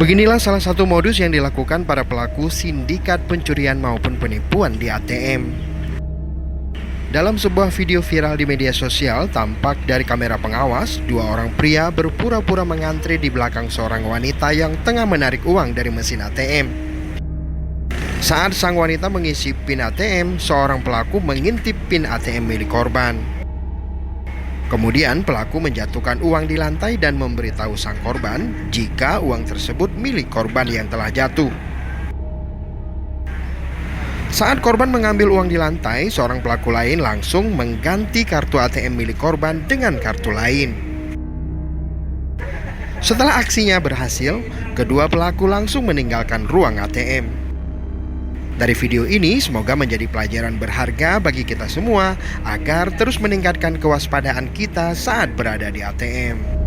Beginilah salah satu modus yang dilakukan para pelaku sindikat pencurian maupun penipuan di ATM. Dalam sebuah video viral di media sosial, tampak dari kamera pengawas, dua orang pria berpura-pura mengantri di belakang seorang wanita yang tengah menarik uang dari mesin ATM. Saat sang wanita mengisi PIN ATM, seorang pelaku mengintip PIN ATM milik korban. Kemudian pelaku menjatuhkan uang di lantai dan memberitahu sang korban jika uang tersebut milik korban yang telah jatuh. Saat korban mengambil uang di lantai, seorang pelaku lain langsung mengganti kartu ATM milik korban dengan kartu lain. Setelah aksinya berhasil, kedua pelaku langsung meninggalkan ruang ATM. Dari video ini, semoga menjadi pelajaran berharga bagi kita semua agar terus meningkatkan kewaspadaan kita saat berada di ATM.